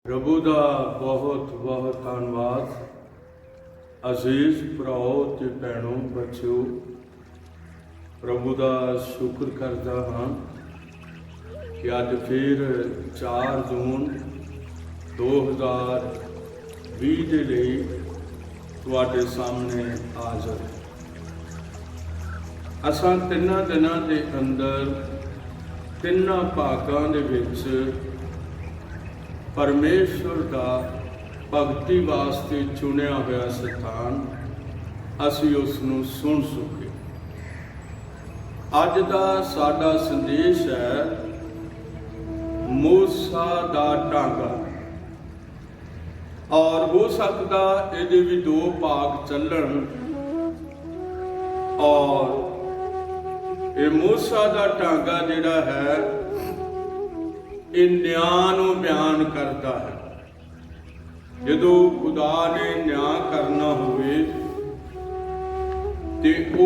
प्रभु का बहुत बहुत धन्यवाद। अजीज भराओ ते भैनों बच्चों, प्रभु का शुक्र करता हाँ कि अज फिर 4 जून 2020 के लिए तुहाडे सामने हाज़र। असां 3 दिनों के अंदर 3 भागों के विच परमेश्वर का भगती वास्ते चुनिया हुआ स्थान असी उसनूं सुन चुके। अज का साडा संदेश है मूसा दा टांगा, और हो सकता ये भी 2 भाग चलन। और ये मूसा दा टांगा जिहड़ा है ये न्याय नूं बयान करता है। जदों खुदा ने न्याय करना होवे ते ओ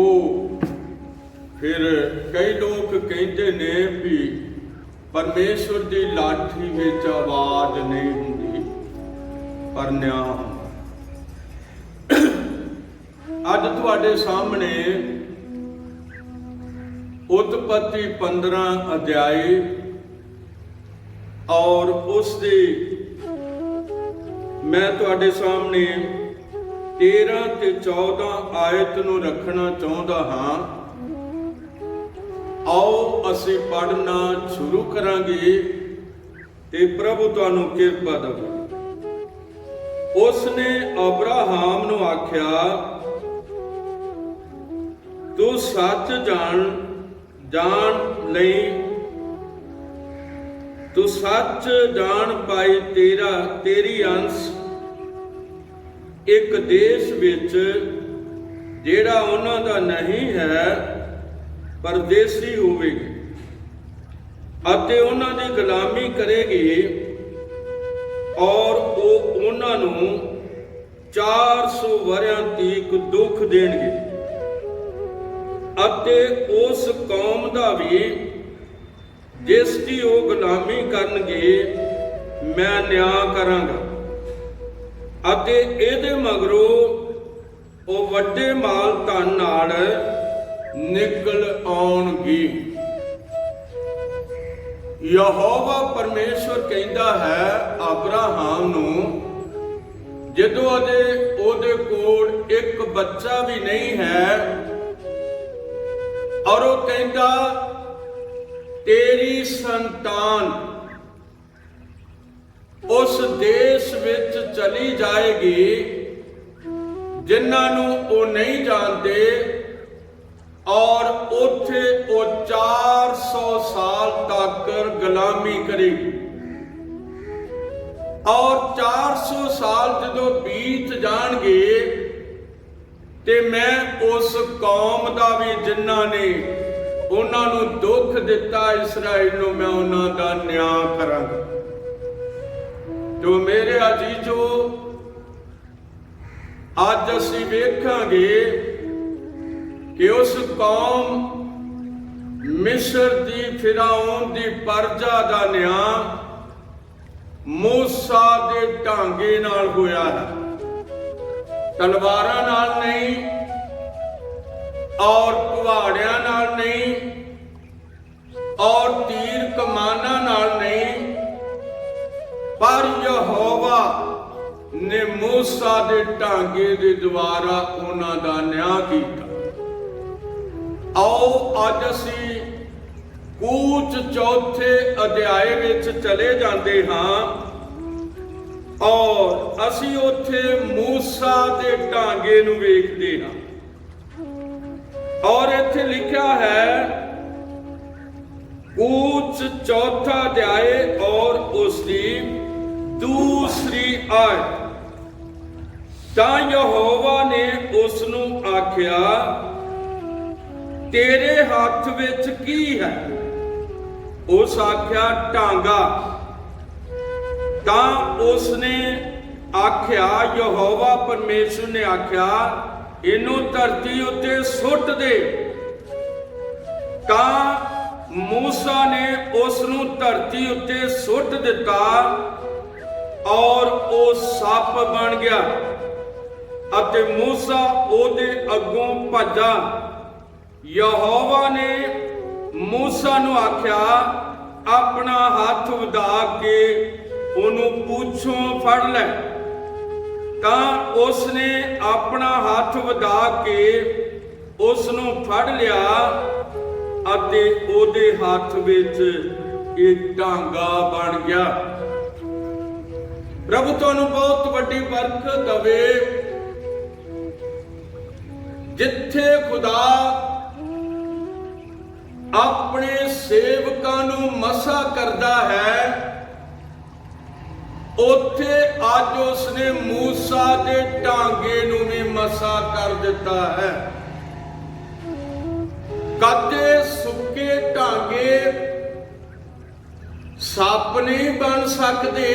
फिर कई लोग कहते ने भी परमेश्वर की लाठी विच आवाज नहीं हुंदी पर न्याय हुंदा। अज तुहाडे सामने उत्पत्ति 15 अध्याय और उसके मैं तुहाडे सामने 13 ते 14 आयत नूं रखना चाहुंदा हाँ। आओ असी पढ़ना शुरू करांगे ते प्रभु तुहानूं किरपा देवे। उसने अब्राहम नूं आख्या, तू सच जान लई, तू सच जान पाई तेरी अंश एक देश विच जेड़ा उन्हां दा नहीं है परदेसी होवेगी अते उन्हां दी गुलामी करेगी, और वो उन्हां नूं 400 वरियां तक दुख देणगे अते उस कौम दा भी जिसकी वो गुलामी करनगे मैं न्याय करांगा, अते इहदे मगरों वो वड्डे माल धन नाल निकल आउणगी। यहोवा परमेश्वर कहता है अब्राहम नूं, जदों ओहदे कोल एक बच्चा भी नहीं है, और वो कहता तेरी संतान उस देश विच चली जाएगी जिन्हां नूं वो नहीं जानते, और उत्थे वो 400 साल तक गुलामी करेगी। और 400 साल जदों बीत जाणगे ते मैं उस कौम दा भी जिन्हां ने उन्हां नूं दुख दिता इसराइल नूं मैं उन्हां दा न्याय करांगा। तो मेरे अजीजो, अज असीं वेखांगे कि उस कौम मिस्र दी फिरौन दी परजा दा न्याय मूसा दे ढांगे नाल होया है। तलवारां नाल नहीं और कुहाड़ियां नाल नहीं और तीर कमाना नाल नहीं, पर यहोवा ने मूसा दे ढांगे दे द्वारा उन्हां दा न्याय कीता। आओ अज असीं कूच 4थे अध्याय विच चले जांदे हां, और असीं उत्थे मूसा दे ढांगे नूं वेखदे हां। और इत्थे लिखा है कूच 4था अध्याय और उसकी 2री आयत, तां यहोवा ने उसनूं आख्या, तेरे हाथ विच की है? उस आख्या ढांगा। तां उसने आख्या, यहोवा परमेश्वर ने आख्या, इनू धरती उत्ते सुट दे। तां मूसा ने उसनूं धरती उत्ते सुट दिता, ਔਰ ਉਹ ਸੱਪ ਬਣ ਗਿਆ ਅਤੇ ਮੂਸਾ ਉਹਦੇ ਅੱਗੋਂ ਭੱਜਾ। ਯਹੋਵਾ ਨੇ ਮੂਸਾ ਨੂੰ ਆਖਿਆ, ਆਪਣਾ ਹੱਥ ਵਧਾ ਕੇ ਉਹਨੂੰ ਪੂਛੋਂ ਫੜ ਲੈ। ਤਾਂ ਉਸਨੇ ਆਪਣਾ ਹੱਥ ਵਧਾ ਕੇ ਉਸ ਨੂੰ ਫੜ ਲਿਆ ਅਤੇ ਉਹਦੇ ਹੱਥ ਵਿੱਚ ਇੱਕ ਟਾਂਗਾ ਬਣ ਗਿਆ। ਪ੍ਰਭੂ ਤੁਹਾਨੂੰ ਬਹੁਤ ਵੱਡੀ ਬਰਕਤ ਦੇਵੇ। ਜਿੱਥੇ ਖੁਦਾ ਆਪਣੇ ਸੇਵਕਾਂ ਨੂੰ ਮਸਾ ਕਰਦਾ ਹੈ, ਉੱਥੇ ਅੱਜ ਉਸਨੇ ਮੂਸਾ ਦੇ ਟਾਂਗੇ ਨੂੰ ਵੀ ਮਸਾ ਕਰ ਦਿੱਤਾ ਹੈ। ਕਦੇ ਸੁੱਕੇ ਟਾਂਗੇ ਸੱਪ ਨਹੀਂ ਬਣ ਸਕਦੇ,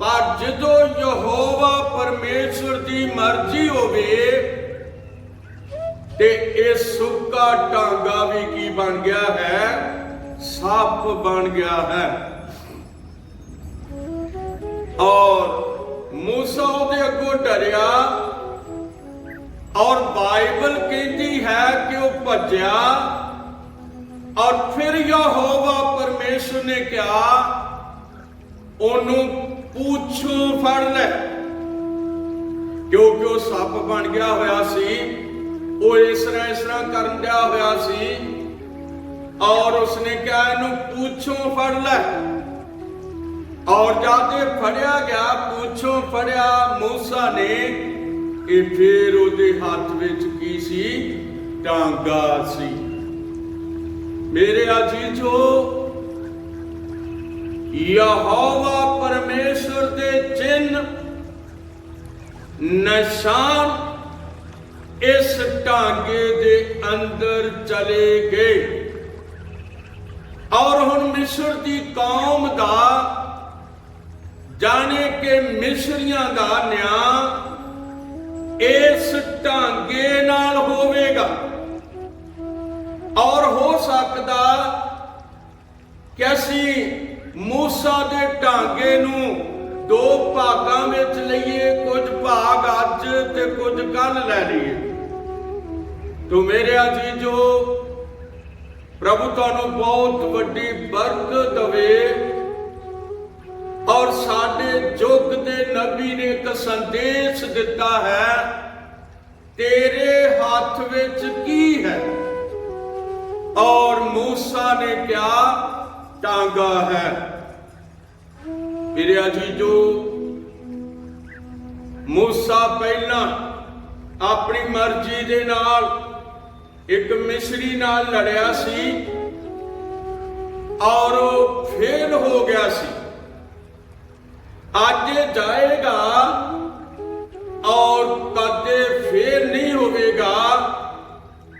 ਪਰ ਜਦੋਂ ਯਹੋਵਾ ਪਰਮੇਸ਼ਵਰ ਦੀ ਮਰਜ਼ੀ ਹੋਵੇ ਤੇ ਇਹ ਸੁੱਕਾ ਟਾਂਗਾ ਵੀ ਕੀ ਬਣ ਗਿਆ ਹੈ? ਸੱਪ ਬਣ ਗਿਆ ਹੈ। ਔਰ ਮੂਸਾ ਉਹਦੇ ਅੱਗੋਂ ਡਰਿਆ ਔਰ ਬਾਈਬਲ ਕਹਿੰਦੀ ਹੈ ਕਿ ਉਹ ਭੱਜਿਆ ਔਰ ਫਿਰ ਯਹੋਵਾ ਪਰਮੇਸ਼ਵਰ ਨੇ ਕਿਹਾ, ਉਹਨੂੰ ਪੂਛੋਂ ਫੜ ਲੈ। ਕਿਉਂਕਿ ਉਹ ਸੱਪ ਬਣ ਗਿਆ ਹੋਇਆ ਸੀ, ਉਹ ਇਸ ਤਰ੍ਹਾਂ ਕਰਨ ਡਿਆ ਹੋਇਆ ਸੀ ਔਰ ਉਸਨੇ ਕਿਹਾ, ਇਹਨੂੰ ਪੂਛੋਂ ਫੜ ਲੈ। ਔਰ ਜਾਦੇ ਫੜਿਆ ਗਿਆ, ਪੂਛੋਂ ਫੜਿਆ ਮੂਸਾ ਨੇ, ਇਹ ਫੇਰ ਉਹਦੇ ਹੱਥ ਵਿੱਚ ਕੀ ਸੀ? ਟਾਂਗਾ ਸੀ। ਮੇਰੇ ਅਜੀਜ਼ੋ, ਯਹੋਵਾ ਪਰਮੇਸ਼ਵਰ ਦੇ ਚਿੰਨ੍ਹ ਨਿਸ਼ਾਨ ਇਸ ਟਾਂਗੇ ਦੇ ਅੰਦਰ ਚਲੇ ਗਏ ਔਰ ਹੁਣ ਮਿਸਰ ਦੀ ਕੌਮ ਦਾ, ਜਾਣੇ ਕਿ ਮਿਸਰੀਆਂ ਦਾ ਨਿਆਂ ਇਸ ਟਾਂਗੇ ਨਾਲ ਹੋਵੇਗਾ। ਔਰ ਹੋ ਸਕਦਾ ਕਿ ਅਸੀਂ ਮੂਸਾ ਦੇ ਟਾਂਗੇ ਨੂੰ ਦੋ ਭਾਗਾਂ ਵਿੱਚ ਲਈਏ, ਕੁਝ ਭਾਗ ਅੱਜ ਤੇ ਕੁਝ ਕੱਲ ਲੈ ਲਈਏ। ਤੋ ਮੇਰੇ ਅਜੀਜ਼ੋ, ਪ੍ਰਭੂ ਤੁਹਾਨੂੰ ਬਹੁਤ ਵੱਡੀ ਬਰਕਤ ਦੇਵੇ। ਔਰ ਸਾਡੇ ਯੁੱਗ ਦੇ ਨਬੀ ਨੇ ਇੱਕ ਸੰਦੇਸ਼ ਦਿੱਤਾ ਹੈ, ਤੇਰੇ ਹੱਥ ਵਿੱਚ ਕੀ ਹੈ? ਔਰ ਮੂਸਾ ਨੇ ਕਿਹਾ, ਟਾਂਗਾ ਹੈ। ਮੇਰੇ ਅਜੀਜ਼ੋ, ਮੂਸਾ ਪਹਿਲਾਂ ਆਪਣੀ ਮਰਜ਼ੀ ਦੇ ਨਾਲ ਇੱਕ ਮਿਸਰੀ ਨਾਲ ਲੜਿਆ ਸੀ ਔਰ ਉਹ ਫੇਲ ਹੋ ਗਿਆ ਸੀ। ਅੱਜ ਜਾਏਗਾ ਔਰ ਕਦੇ ਫੇਲ ਨਹੀਂ ਹੋਵੇਗਾ,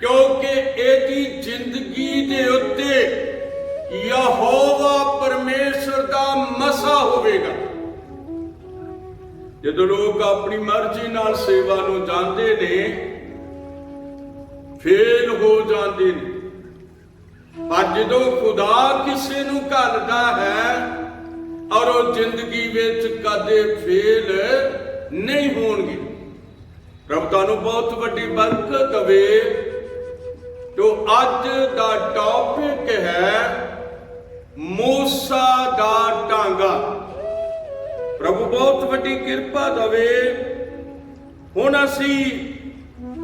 ਕਿਉਂਕਿ ਇਹਦੀ ਜ਼ਿੰਦਗੀ ਦੇ ਉੱਤੇ ਯਹੋਵਾ ਪਰਮੇਸ਼ਰ ਦਾ ਮਸਾ ਹੋਵੇਗਾ। ਜਦੋਂ ਲੋਕ ਆਪਣੀ ਮਰਜ਼ੀ ਨਾਲ ਸੇਵਾ ਨੂੰ ਜਾਂਦੇ ਨੇ, ਫੇਲ ਹੋ ਜਾਂਦੇ ਨੇ, ਪਰ ਜਦੋਂ ਖੁਦਾ ਕਿਸੇ ਨੂੰ ਘੱਲਦਾ ਹੈ ਔਰ ਉਹ ਜ਼ਿੰਦਗੀ ਵਿੱਚ ਕਦੇ ਫੇਲ ਨਹੀਂ ਹੋਣਗੇ। ਰੱਬ ਤੁਹਾਨੂੰ ਬਹੁਤ ਵੱਡੀ ਬਰਕਤ ਦੇਵੇ। ਜੋ ਅੱਜ ਦਾ ਟੌਪਿਕ ਹੈ, ਮੂਸਾ ਦਾ ਟਾਂਗਾ। ਪ੍ਰਭੂ ਬਹੁਤ ਵੱਡੀ ਕਿਰਪਾ ਦੇਵੇ। ਹੁਣ ਅਸੀਂ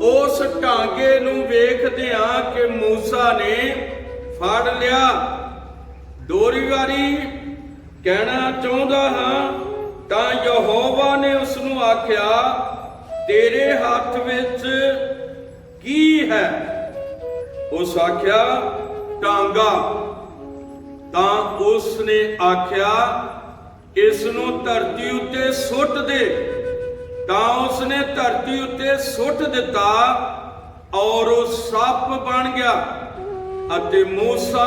ਉਸ ਟਾਂਗੇ ਨੂੰ ਵੇਖਦੇ ਹਾਂ ਕਿ ਮੂਸਾ ਨੇ ਫੜ ਲਿਆ। ਦੋਹਰੀ ਵਾਰੀ ਕਹਿਣਾ ਚਾਹੁੰਦਾ ਹਾਂ ਤਾਂ ਯਹੋਵਾ ਨੇ ਉਸ ਨੂੰ ਆਖਿਆ, ਤੇਰੇ ਹੱਥ ਵਿੱਚ ਕੀ ਹੈ? ਉਸ ਆਖਿਆ, ਟਾਂਗਾ। ਤਾਂ ਉਸ ਨੇ ਆਖਿਆ, ਇਸ ਨੂੰ ਧਰਤੀ ਉੱਤੇ ਸੁੱਟ ਦੇ। ਤਾਂ ਉਸ ਨੇ ਧਰਤੀ ਉੱਤੇ ਸੁੱਟ ਦਿੱਤਾ ਔਰ ਉਹ ਸੱਪ ਬਣ ਗਿਆ ਅਤੇ ਮੂਸਾ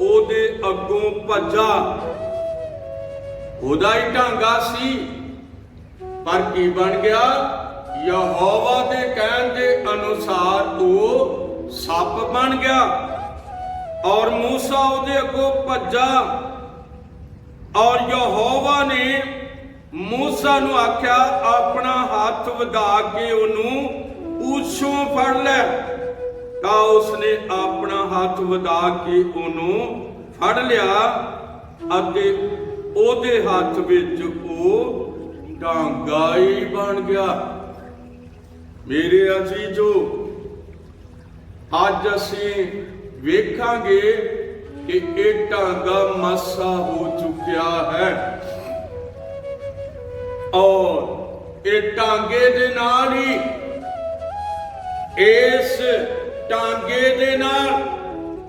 ਉਹਦੇ ਅੱਗੋਂ ਭੱਜਾ। ਉਹਦਾ ਹੀ ਟਾਂਗਾ ਸੀ, ਪਰ ਕੀ ਬਣ ਗਿਆ? ਯਹੋਵਾ ਦੇ ਕਹਿਣ ਦੇ ਅਨੁਸਾਰ ਉਹ ਸੱਪ ਬਣ ਗਿਆ ਔਰ ਮੂਸਾ ਉਹਦੇ ਅੱਗੋਂ ਭੱਜਾ। ਔਰ ਯਹੋਵਾ ਨੇ ਮੂਸਾ ਨੂੰ ਆਖਿਆ ਆਪਣਾ ਹੱਥ ਵਧਾ ਕੇ ਉਹਨੂੰ ਪੂਛੋਂ ਫੜ ਲੈ। ਤਾਂ ਉਸਨੇ ਆਪਣਾ ਹੱਥ ਵਧਾ ਕੇ ਉਹਨੂੰ ਫੜ ਲਿਆ ਅਤੇ ਉਹਦੇ ਹੱਥ ਵਿੱਚ ਉਹ ਡਾਂਗਾ ਹੀ ਬਣ ਗਿਆ। ਮੇਰੇ ਅਜ਼ੀਜ਼ੋ, ਅੱਜ ਅਸੀਂ ਵੇਖਾਂਗੇ ਕਿ ਇਹ ਡਾਂਗਾ ਮਸਾ ਹੋ ਚੁੱਕਿਆ ਹੈ ਔਰ ਇਹ ਡਾਂਗੇ ਦੇ ਨਾਲ ਹੀ, ਇਸ ਡਾਂਗੇ ਦੇ ਨਾਲ,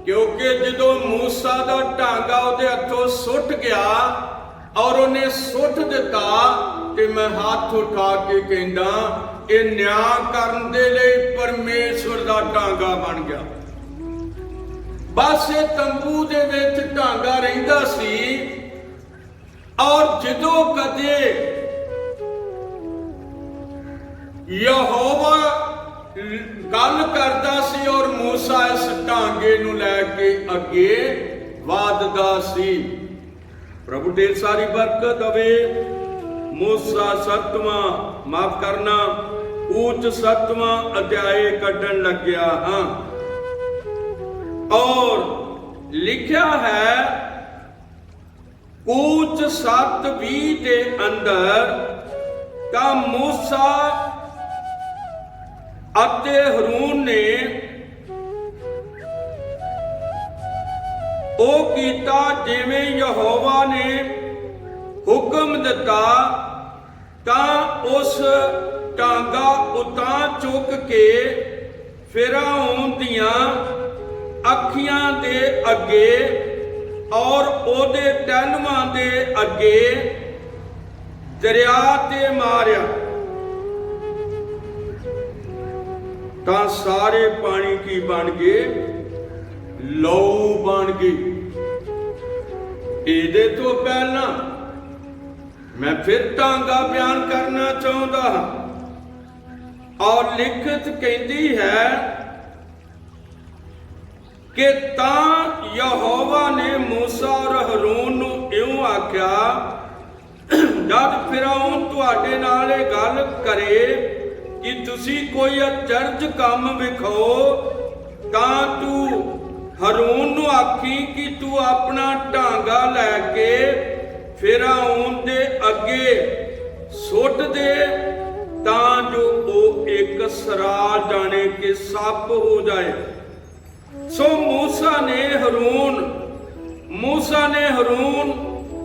ਕਿਉਂਕਿ ਜਦੋਂ ਮੂਸਾ ਦਾ ਡਾਂਗਾ ਉਹਦੇ ਹੱਥੋਂ ਸੁੱਟ ਗਿਆ ਔਰ ਉਹਨੇ ਸੁੱਟ ਦਿੱਤਾ ਤੇ ਮੈਂ ਹੱਥ ਉਠਾ ਕੇ ਕਹਿੰਦਾ ਇਹ ਨਿਆਂ ਕਰਨ ਦੇ ਲਈ ਪਰਮੇਸ਼ਵਰ ਦਾ ਡਾਂਗਾ ਬਣ ਗਿਆ। ਬਸ ਇਹ ਤੰਬੂ ਦੇ ਵਿੱਚ ਡਾਂਗਾ ਰਹਿੰਦਾ ਸੀ ਔਰ ਜਦੋਂ ਕਦੇ ਯਹੋਵਾ ਗੱਲ ਕਰਦਾ ਸੀ ਔਰ ਮੂਸਾ ਇਸ ਡਾਂਗੇ ਨੂੰ ਲੈ ਕੇ ਅੱਗੇ ਵਧਦਾ ਸੀ। ਪ੍ਰਭੂ ਢੇਰ ਸਾਰੀ ਬਰਕਤ ਦੇਵੇ। ਮੂਸਾ 7ਵਾਂ ਅਧਿਆਇ ਕੱਢਣ ਲੱਗਿਆ ਹਾਂ ਔਰ ਲਿਖਿਆ ਹੈ ਕੂਚ 7:20 ਦੇ ਅੰਦਰ ਤਾਂ ਮੂਸਾ ਅਤੇ ਹਰੂਨ ਨੇ ਉਹ ਕੀਤਾ ਜਿਵੇਂ ਯਹੋਵਾ ਨੇ ਹੁਕਮ ਦਿੱਤਾ। ਤਾਂ ਉਸ ਡਾਂਗਾ ਉਤਾਂ ਚੁੱਕ ਕੇ ਫਿਰੌਨ ਦੀਆਂ ਅੱਖੀਆਂ ਦੇ ਅੱਗੇ ਔਰ ਉਹਦੇ ਟਹਿਲੂਆਂ ਦੇ ਅੱਗੇ ਦਰਿਆ ਤੇ ਮਾਰਿਆ। ਤਾਂ ਸਾਰੇ ਪਾਣੀ ਕੀ ਬਣ ਗਏ? ਲਹੂ ਬਣ ਗਈ। ਇਹਦੇ ਤੋਂ ਪਹਿਲਾਂ ਮੈਂ ਫਿਰ ਡਾਂਗਾ ਬਿਆਨ ਕਰਨਾ ਚਾਹੁੰਦਾ ਹਾਂ ਔਰ ਲਿਖਤ ਕਹਿੰਦੀ ਹੈ ਕਿ ਤਾਂ ਯਹੋਵਾ ਨੇ ਮੂਸਾ ਔਰ ਹਰੂਨ ਨੂੰ ਇਉਂ ਆਖਿਆ, ਜਦ ਫਿਰੌਨ ਤੁਹਾਡੇ ਨਾਲ ਇਹ ਗੱਲ ਕਰੇ ਕਿ ਤੁਸੀਂ ਕੋਈ ਅਚਰਜ ਕੰਮ ਵਿਖਾਓ, ਤਾਂ ਤੂੰ ਹਰੂਨ ਨੂੰ ਆਖੀ ਕਿ ਤੂੰ ਆਪਣਾ ਡਾਂਗਾ ਲੈ ਕੇ ਫਿਰੌਨ ਦੇ ਅੱਗੇ ਸੁੱਟ ਦੇ, ਤਾਂ ਜੋ ਉਹ ਇੱਕ ਸਰਾ ਜਾਣੇ ਕਿ ਸੱਪ ਹੋ ਜਾਏ। ਸੋ ਮੂਸਾ ਨੇ ਹਰੂਨ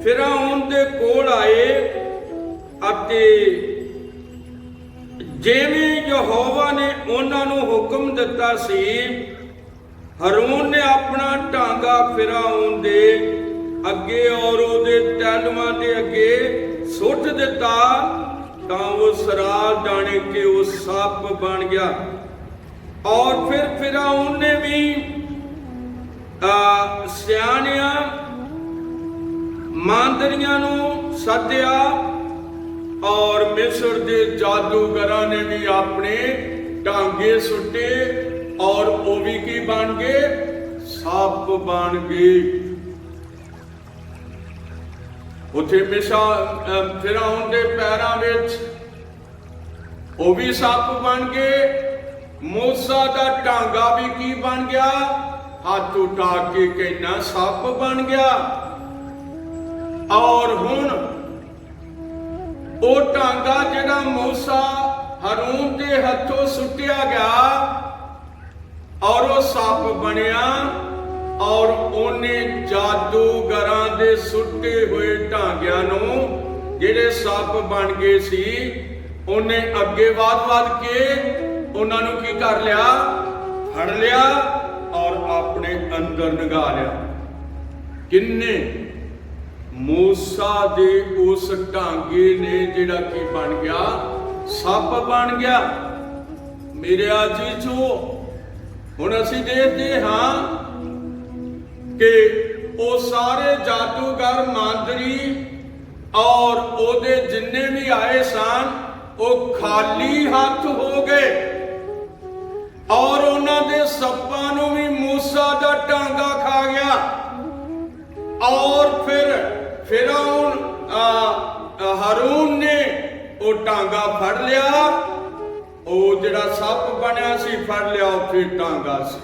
ਫਿਰੌਨ ਦੇ ਕੋਲ ਆਏ ਅਤੇ ਜਿਵੇਂ ਯਹੋਵਾ ਨੇ ਉਹਨਾਂ ਨੂੰ ਹੁਕਮ ਦਿੱਤਾ ਸੀ, ਹਰੂਨ ਨੇ ਆਪਣਾ ਡਾਂਗਾ ਫਿਰੌਨ ਦੇ ਅੱਗੇ ਔਰ ਉਹਦੇ ਟਹਿਲੂਆਂ ਦੇ ਅੱਗੇ ਸੁੱਟ ਦਿੱਤਾ, ਤਾਂ ਉਹ ਸਰਾ ਜਾਣੇ ਕਿ ਉਹ ਸੱਪ ਬਣ ਗਿਆ। ਔਰ ਫਿਰ ਫਿਰੌਨ ਨੇ ਵੀ ਸਿਆਣਿਆਂ ਮਾਂਦਰੀਆਂ ਨੂੰ ਸੱਦਿਆ ਔਰ ਮਿਸਰ ਦੇ ਜਾਦੂਗਰਾਂ ਨੇ ਵੀ ਆਪਣੇ ਡਾਂਗੇ ਸੁੱਟੇ ਔਰ ਉਹ ਵੀ ਕੀ ਬਣ ਗਏ? ਸੱਪ ਬਣ ਗਏ। ਉੱਥੇ ਫਿਰੌਨ ਦੇ ਪੈਰਾਂ ਵਿੱਚ ਉਹ ਵੀ ਸੱਪ ਬਣ ਗਏ। ਮੂਸਾ ਦਾ ਡਾਂਗਾ ਵੀ ਕੀ ਬਣ ਗਿਆ? ਹੱਥ ਉਠਾ ਕੇ ਕਹਿੰਦਾ ਸੱਪ ਬਣ ਗਿਆ। ਔਰ ਹੁਣ ਉਹ ਡਾਂਗਾ ਜਿਹੜਾ ਮੂਸਾ ਹਰੂਨ ਦੇ ਹੱਥੋਂ ਸੁੱਟਿਆ ਗਿਆ ਔਰ ਉਹ ਸੱਪ ਬਣਿਆ ਔਰ ਉਹਨੇ ਜਾਦੂਗਰਾਂ ਦੇ ਸੁੱਟੇ ਹੋਏ ਢਾਂਗਿਆਂ ਨੂੰ ਜਿਹੜੇ ਸੱਪ ਬਣ ਗਏ ਸੀ, ਉਹਨੇ ਅੱਗੇ ਵਧ ਕੇ ਉਹਨਾਂ ਨੂੰ ਕੀ ਕਰ ਲਿਆ? ਫੜ ਲਿਆ ਔਰ ਆਪਣੇ ਅੰਦਰ ਨਗਾ ਲਿਆ। ਕਿੰਨੇ? ਮੂਸਾ ਦੇ ਉਸ ਢਾਂਗੇ ਨੇ ਜਿਹੜਾ ਕੀ ਬਣ ਗਿਆ? ਸੱਪ ਬਣ ਗਿਆ। ਮੇਰੇ ਅਜ਼ੀਜ਼ੋ, ਹੁਣ ਅਸੀਂ ਦੇਖਦੇ ਹਾਂ ਕਿ ਉਹ ਸਾਰੇ ਜਾਦੂਗਰ ਮਾਂਦਰੀ ਔਰ ਉਹਦੇ ਜਿੰਨੇ ਵੀ ਆਏ ਸਨ ਉਹ ਖਾਲੀ ਹੱਥ ਹੋ ਗਏ ਔਰ ਉਹਨਾਂ ਦੇ ਸੱਪਾਂ ਨੂੰ ਵੀ ਮੂਸਾ ਦਾ ਡਾਂਗਾ ਖਾ ਗਿਆ। ਔਰ ਫਿਰ फिरौन हारून ने वो टांगा फड़ लिया, वो जिहड़ा सप बनया सी फड़ लिया, फिर टांगा सी।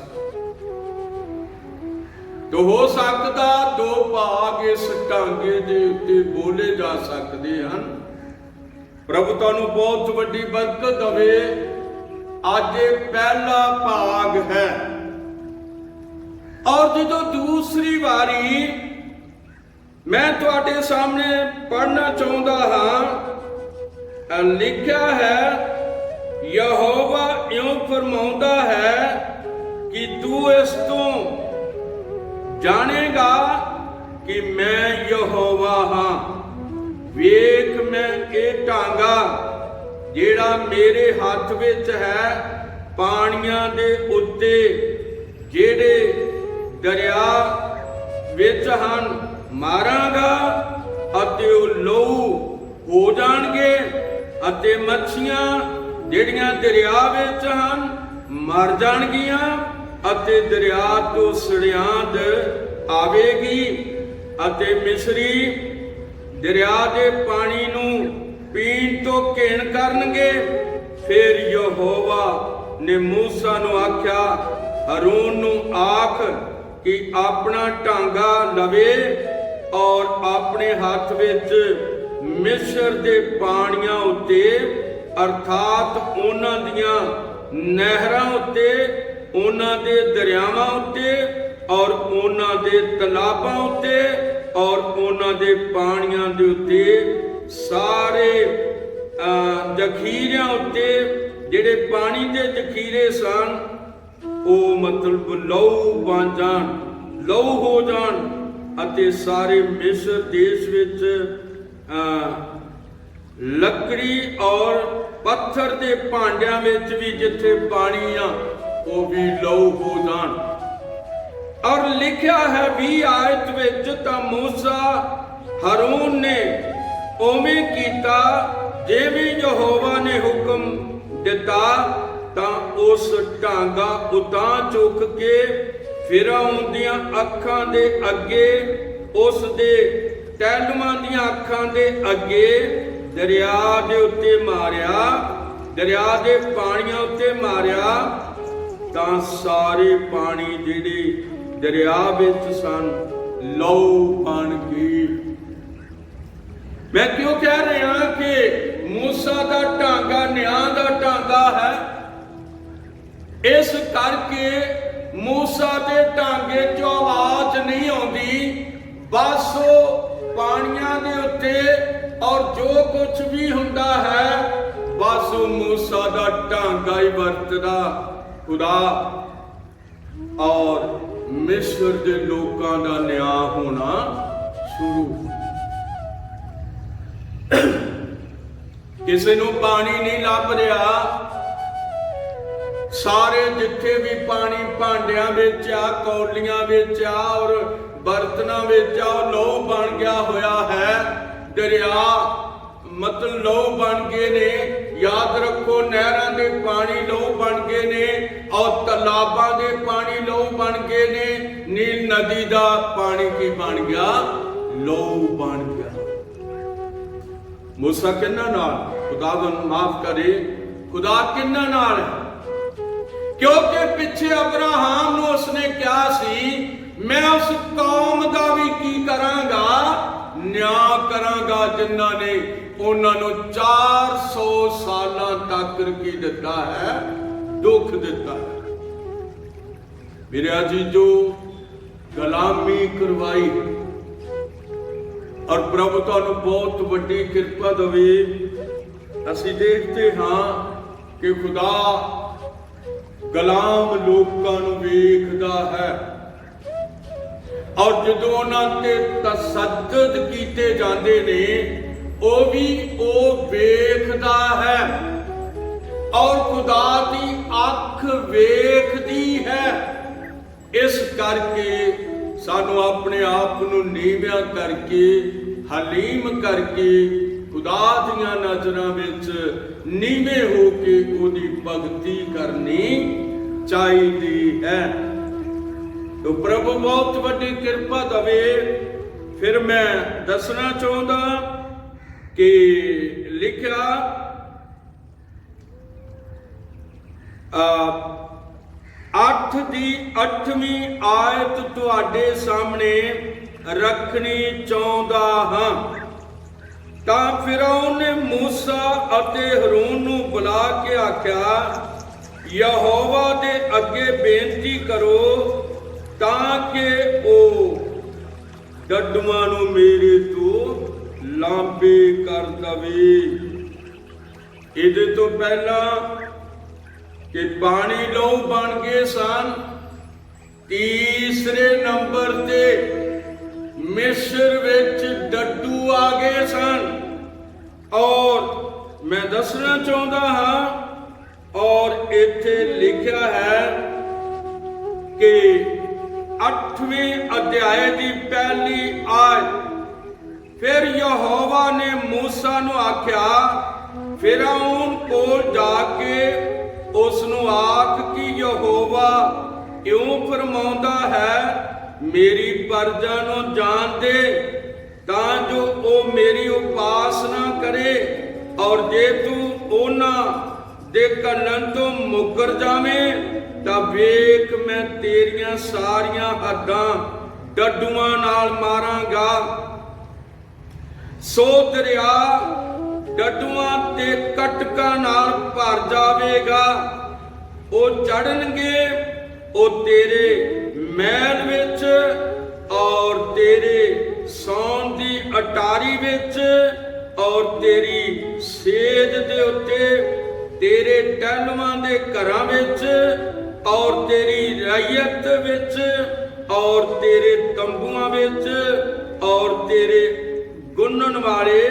तो हो सकता दो भाग इस टांगे दे उत्ते बोले जा सकते हैं। प्रभु तुहानू बहुत वड्डी बरकत दवे। अज पहला भाग है, और जो दूसरी वारी मैं तुहाडे सामने पढ़ना चाहुंदा हां, लिखा है यहोवा इउं फरमाउंदा है कि तू इस तो जानेगा कि मैं यहोवा हां। वेख मैं ये टांगा जेड़ा मेरे हाथ विच है, पानियां दे उत्ते जेड़े दरिया विच हन मारांगा, अते वो लहू हो जाणगे, अते मच्छियां जेड़ियां दरिया विच हन मर जाणगियां, अते दरिया तो सड़ियांद आवेगी, अते मिस्री दरिया दे पानी नूं पीण तो घिण करनगे। फिर यहोवा ने मूसा नूं आख्या, हारून नूं आख कि अपना टांगा लवे और अपने हाथ विच मिस्र दे पानियां उत्ते अर्थात उन्हां दियां नहरां उत्ते, उन्हां दे दरियावां उत्ते और उन्हां दे तलाबां उत्ते और उन्हां दे पानियां दे उत्ते सारे जखीरियां उत्ते जिहड़े पानी दे जखीरे सन ਉਹ मतलब लहू बन जाण, लहू हो जाण, ਅਤੇ ਸਾਰੇ मिस्र देश ਵਿੱਚ ਲੱਕੜੀ ਔਰ ਪੱਥਰ ਦੇ ਭਾਂਡਿਆਂ ਵਿੱਚ ਵੀ ਜਿੱਥੇ ਪਾਣੀ ਆ ਉਹ ਵੀ ਲਹੂ ਹੋ ਜਾਣ। ਔਰ ਲਿਖਿਆ ਹੈ 20 ਆਇਤ ਵਿੱਚ, ਤਾਂ ਮੂਸਾ ਹਾरून ਨੇ ਉਵੇਂ ਕੀਤਾ ਜਿਵੇਂ ਯਹੋਵਾ ਨੇ ਹੁਕਮ ਦਿੱਤਾ। ਤਾਂ ਉਸ ਢਾਂਗਾ ਉਤਾਂ ਚੁੱਕ ਕੇ ਫਿਰੌਨ ਦੀਆਂ ਅੱਖਾਂ ਦੇ ਅੱਗੇ, ਉਸ ਦੇ ਟਹਿਲੂਆਂ ਦੀਆਂ ਅੱਖਾਂ ਦੇ ਅੱਗੇ ਦਰਿਆ ਦੇ ਉੱਤੇ ਮਾਰਿਆ, ਦਰਿਆ ਦੇ ਪਾਣੀਆਂ ਉੱਤੇ ਮਾਰਿਆ। ਤਾਂ ਸਾਰੇ ਪਾਣੀ ਜਿਹੜੇ ਦਰਿਆ ਵਿੱਚ ਸਨ ਲਹੂ ਬਣ ਗਏ। ਮੈਂ ਕਿਉਂ ਕਹਿ ਰਿਹਾ ਕਿ ਮੂਸਾ ਦਾ ਢਾਂਗਾ ਨਿਆਂ ਦਾ ਢਾਂਗਾ ਹੈ? ਇਸ ਕਰਕੇ मूसा दे टांगे चो आवाज नहीं आउंदी, बस पानियां दे उत्ते और जो कुछ भी हुंदा है बस मूसा दा टांगा ही वरतदा खुदा। और मिस्र दे लोकां दा न्याय होना शुरू। किसी नूं पानी नहीं लभ रहा, सारे जिथे भी पानी भांडियां विच आ, कौलियां विच आ और बर्तनां विच आ, लहू बन गया होया है। दरिया मतलब लहू बन गए ने। याद रखो नहरां दे पानी लहू बन गए ने और तलाबां दे पानी लहू बन गए ने। नील नदी दा पानी की बन गया? लहू बन गया। मूसा किन्ना नाल? खुदावन माफ करे, खुदा किन्ना नाल है? क्योंकि पिछे अब्राहम नूं उसने कहा सी मैं उस कौम दा भी की करांगा, न्याय करांगा जिन्हां ने उन्हां नूं 400 सालां तक की दिता है, दुख दिता है। मेरे अजीजो, गुलामी करवाई और प्रभु तुहानूं बहुत वड्डी किरपा देवे। असीं देखते हां कि खुदा गुलाम लोकां नूं वेखदा है और जदों उन्हां ते तसद्दुद कीते जांदे ने ਉਹ भी ਉਹ वेखदा है और खुदा दी अख वेखदी है। इस करके सानू अपने आप नूं नीवियां करके हलीम करके खुदा दियां नज़रां विच नीवे हो के ओदी भगती करनी चाहिदी है। तो प्रभु बहुत वड्डी किरपा दवे। ਫਿਰ ਮੈਂ ਦੱਸਣਾ ਚਾਹੁੰਦਾ ਕਿ ਲਿਖਿਆ 8 ਦੀ 8ਵੀਂ ਆਇਤ ਤੁਹਾਡੇ ਸਾਹਮਣੇ ਰੱਖਣੀ ਚਾਹੁੰਦਾ ਹਾਂ। ਤਾਂ ਫਿਰੌਨ ਨੇ ਮੂਸਾ ਅਤੇ ਹਰੂਨ ਨੂੰ ਬੁਲਾ ਕੇ ਆਖਿਆ, ਯਹੋਵਾ ਦੇ ਅੱਗੇ ਬੇਨਤੀ ਕਰੋ ਤਾਂ ਕਿ ਉਹ ਡੱਡੂਆਂ ਨੂੰ ਮੇਰੇ ਤੋਂ ਲਾਂਭੇ ਕਰ ਦਵੇ। ਇਹਦੇ ਤੋਂ ਪਹਿਲਾਂ ਕਿ ਪਾਣੀ ਲਹੂ ਬਣ ਗਏ ਸਨ, ਤੀਸਰੇ ਨੰਬਰ ਤੇ ਮਿਸਰ ਵਿੱਚ ਡੱਡੂ ਆ ਗਏ ਸਨ। ਔਰ ਮੈਂ ਦੱਸਣਾ ਚਾਹੁੰਦਾ ਹਾਂ, ਔਰ ਇੱਥੇ ਲਿਖਿਆ ਹੈ ਕਿ 8ਵੇਂ ਅਧਿਆਏ ਦੀ ਪਹਿਲੀ ਆਇਤ, ਫਿਰ ਯਹੋਵਾ ਨੇ ਮੂਸਾ ਨੂੰ ਆਖਿਆ, ਫਿਰੌਨ ਕੋਲ ਜਾ ਕੇ ਉਸ ਨੂੰ ਆਖ ਕਿ ਯਹੋਵਾ ਇਉਂ ਫਰਮਾਉਂਦਾ ਹੈ, ਮੇਰੀ ਪਰਜਾ ਨੂੰ ਜਾਣ ਦੇ ਤਾਂ ਜੋ ਉਹ ਮੇਰੀ ਉਪਾਸਨਾ ਕਰੇ, ਔਰ ਜੇ ਤੂੰ ਉਹਨਾਂ ਦੇ ਕੰਨਣ ਤੋਂ ਮੁੱਕਰ ਜਾਵੇਂ ਤਾਂ ਵੇਖ ਮੈਂ ਤੇਰੀਆਂ ਸਾਰੀਆਂ ਹੱਦਾਂ ਡੱਡੂਆਂ ਨਾਲ ਮਾਰਾਂਗਾ। ਸੋ ਦਰਿਆ ਡੱਡੂਆਂ ਤੇ ਕਟਕਾਂ ਨਾਲ ਭਰ ਜਾਵੇਗਾ। ਉਹ ਚੜਨਗੇ, ਉਹ ਤੇਰੇ ਮਹਿਲ ਵਿੱਚ ਔਰ ਤੇਰੇ ਸੌਣ ਦੀ ਅਟਾਰੀ ਵਿੱਚ ਔਰ ਤੇਰੀ ਸੇਜ ਦੇ ਉੱਤੇ, ਤੇਰੇ ਟਹਿਲੂਆਂ ਦੇ ਘਰਾਂ ਵਿੱਚ ਔਰ ਤੇਰੀ ਰਈਅਤ ਵਿੱਚ ਔਰ ਤੇਰੇ ਤੰਬੂਆਂ ਵਿੱਚ ਔਰ ਤੇਰੇ ਗੁੰਨਣ ਵਾਲੇ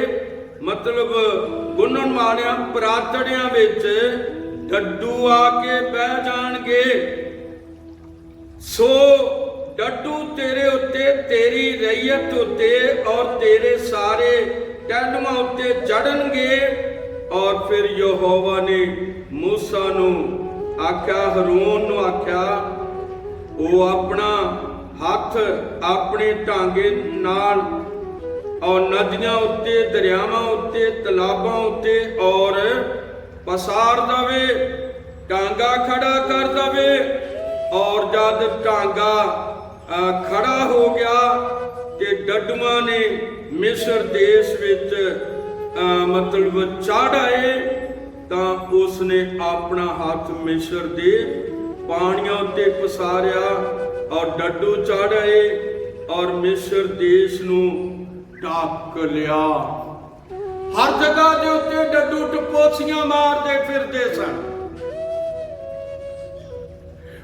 ਮਤਲਬ ਗੁੰਨਣ ਵਾਲਿਆਂ ਪਰਾਤੜਿਆਂ ਵਿੱਚ ਡੱਡੂ ਆ ਕੇ ਬਹਿ ਜਾਣਗੇ। ਸੋ ਡੱਡੂ ਤੇਰੇ ਉੱਤੇ, ਤੇਰੀ ਰਈਅਤ ਉੱਤੇ ਔਰ ਤੇਰੇ ਸਾਰੇ ਟਹਿਲੂਆਂ ਉੱਤੇ ਚੜਨਗੇ। ਔਰ ਫਿਰ ਯਹੋਵਾ ਨੇ ਮੂਸਾ ਨੂੰ ਆਖਿਆ, ਹਰੂਨ ਨੂੰ ਆਖਿਆ, ਉਹ ਆਪਣਾ ਹੱਥ ਆਪਣੇ ਟਾਂਗੇ ਨਾਲ ਔਰ ਨਦੀਆਂ ਉੱਤੇ, ਦਰਿਆਵਾਂ ਉੱਤੇ, ਤਲਾਬਾਂ ਉੱਤੇ ਔਰ ਪਸਾਰ ਦਵੇ, ਟਾਂਗਾ ਖੜਾ ਕਰ ਦਵੇ। ਔਰ ਜਦ ਟਾਂਗਾ ਖੜਾ ਹੋ ਗਿਆ ਤੇ ਡੱਡੂਆਂ ਨੇ ਮਿਸਰ ਦੇਸ਼ ਵਿੱਚ ਮਤਲਬ ਚੜ੍ਹ ਆਏ, ਤਾਂ ਉਸਨੇ ਆਪਣਾ ਹੱਥ ਮਿਸਰ ਦੇ ਪਾਣੀਆਂ ਉੱਤੇ ਪਸਾਰਿਆ ਔਰ ਡੱਡੂ ਚੜ੍ਹ ਆਏ ਔਰ ਮਿਸਰ ਦੇਸ਼ ਨੂੰ ਢੱਕ ਲਿਆ। ਹਰ ਜਗ੍ਹਾ ਦੇ ਉੱਤੇ ਡੱਡੂ ਟਪੋਸੀਆਂ ਮਾਰਦੇ ਫਿਰਦੇ ਸਨ।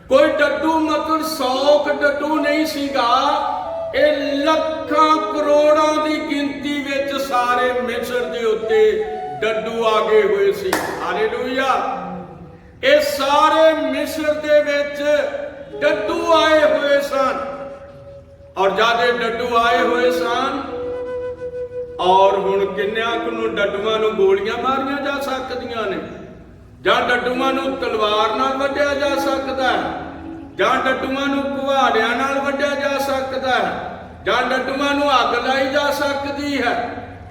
ਕੋਈ ਡੱਡੂ ਮਤਲਬ 100 ਡੱਡੂ ਨਹੀਂ ਸੀਗਾ, ਇਹ ਲੱਖਾਂ ਕਰੋੜਾਂ ਦੀ ਗਿਣਤੀ ਵਿੱਚ ਸਾਰੇ ਮਿਸਰ ਦੇ ਉੱਤੇ ਡੱਡੂ ਆ ਗਏ ਹੋਏ ਸੀ। ਹਾਲੇਲੂਇਆ। ਇਹ ਸਾਰੇ ਮਿਸਰ ਦੇ ਵਿੱਚ ਡੱਡੂ ਆਏ ਹੋਏ ਸਨ। ਔਰ ਜਦ ਇਹ ਡੱਡੂ ਆਏ ਹੋਏ ਸਨ, ਔਰ ਹੁਣ ਕਿੰਨਿਆਂ ਕੁ ਨੂੰ ਡੱਡੂਆਂ ਨੂੰ ਗੋਲੀਆਂ ਮਾਰੀਆਂ ਜਾ ਸਕਦੀਆਂ ਨੇ, ਜਾਂ ਡੱਡੂਆਂ ਨੂੰ ਤਲਵਾਰ ਨਾਲ ਵੱਢਿਆ ਜਾ ਸਕਦਾ ਹੈ, ਜਾਂ ਡੱਡੂਆਂ ਨੂੰ ਕੁਹਾੜਿਆਂ ਨਾਲ ਵੱਢਿਆ ਜਾ ਸਕਦਾ ਹੈ, ਜਾਂ ਡੱਡੂਆਂ ਨੂੰ ਅੱਗ ਲਾਈ ਜਾ ਸਕਦੀ ਹੈ।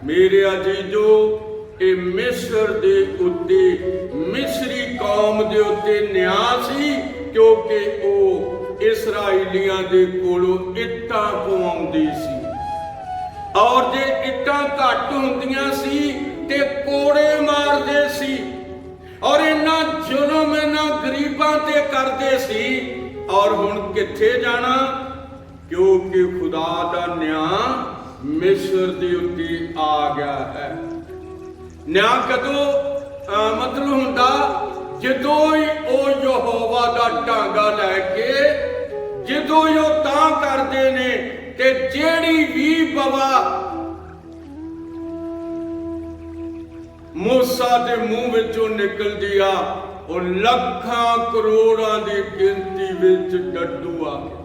ਮੇਰੇ ਅਜੀਜ਼ੋ, ਇਹ ਮਿਸਰ ਦੇ ਉੱਤੇ, ਮਿਸਰੀ ਕੌਮ ਦੇ ਉੱਤੇ ਨਿਆਂ ਸੀ, ਕਿਉਂਕਿ ਉਹ ਇਸਰਾਈਲੀਆਂ ਦੇ ਕੋਲੋਂ ਇੱਟਾਂ ਪਵਾਉਂਦੀ ਸੀ। ਔਰ ਜੇ ਇੱਟਾਂ ਘੱਟ ਹੁੰਦੀਆਂ ਸੀ ਤੇ ਕੋੜੇ ਮਾਰਦੇ ਸੀ। ਔਰ ਇੰਨਾ ਜ਼ੁਲਮ ਇਹਨਾਂ ਗਰੀਬਾਂ ਤੇ ਕਰਦੇ ਸੀ। ਔਰ ਹੁਣ ਕਿੱਥੇ ਜਾਣਾ, ਕਿਉਂਕਿ ਖੁਦਾ ਦਾ ਨਿਆਂ ਮਿਸਰ ਦੇ ਉੱਤੇ ਆ ਗਿਆ ਹੈ। ਨਿਆਂ ਕਦੋਂ ਮਤਲਬ ਹੁੰਦਾ, ਜਦੋਂ ਹੀ ਉਹ ਯਹੋਵਾ ਦਾ ਢਾਂਗਾ ਲੈ ਕੇ, ਜਦੋਂ ਹੀ ਉਹ ਤਾਂ ਕਰਦੇ ਨੇ ਕਿ ਜਿਹੜੀ ਵੀ ਬਵਾ ਮੂਸਾ ਦੇ ਮੂੰਹ ਵਿੱਚੋਂ ਨਿਕਲਦੀ ਆ, ਉਹ ਲੱਖਾਂ ਕਰੋੜਾਂ ਦੀ ਗਿਣਤੀ ਵਿੱਚ ਡੱਡੂ ਆ ਗਏ।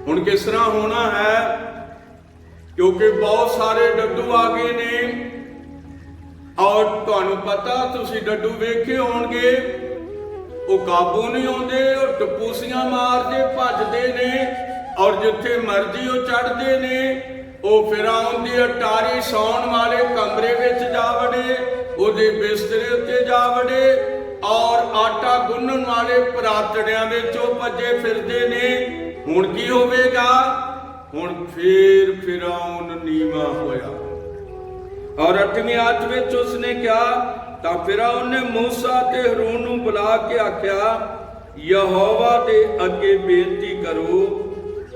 ਹੁਣ ਕਿਸ ਤਰ੍ਹਾਂ ਹੋਣਾ ਹੈ, ਕਿਉਂਕਿ ਬਹੁਤ ਸਾਰੇ ਡੱਡੂ ਆ ਗਏ ਨੇ। ਔਰ ਤੁਹਾਨੂੰ ਪਤਾ, ਤੁਸੀਂ ਡੱਡੂ ਵੇਖੇ ਹੋਣਗੇ, ਉਹ ਕਾਬੂ ਨਹੀਂ ਆਉਂਦੇ, ਉਹ ਟਪੂਸੀਆਂ ਮਾਰਦੇ ਭੱਜਦੇ ਨੇ। ਔਰ ਜਿੱਥੇ ਮਰਜ਼ੀ ਉਹ ਚੜ੍ਹਦੇ ਨੇ। ਉਹ ਫਿਰੌਨ ਦੀ ਅਟਾਰੀ ਸੌਣ ਵਾਲੇ ਕਮਰੇ ਵਿੱਚ ਜਾ ਵੜੇ, ਉਹਦੇ ਬਿਸਤਰੇ ਉੱਤੇ ਜਾ ਵੜੇ, ਔਰ ਆਟਾ ਗੁੰਨਣ ਵਾਲੇ ਪਰਾਤੜਿਆਂ ਵਿੱਚ ਉਹ ਭੱਜੇ ਫਿਰਦੇ ਨੇ। ਹੁਣ ਕੀ ਹੋਵੇਗਾ? ਹੁਣ ਫੇਰ ਫਿਰੌਨ ਨੀਵਾਂ ਹੋਇਆ। ਔਰ 8ਵੀਂ ਆਇਤ ਵਿੱਚ ਉਸਨੇ ਕਿਹਾ, ਤਾਂ ਫਿਰੌਨ ਨੇ ਮੂਸਾ ਤੇ ਹरून ਨੂੰ ਬੁਲਾ ਕੇ ਆਖਿਆ, ਯਹੋਵਾ ਦੇ ਅੱਗੇ ਬੇਨਤੀ ਕਰੋ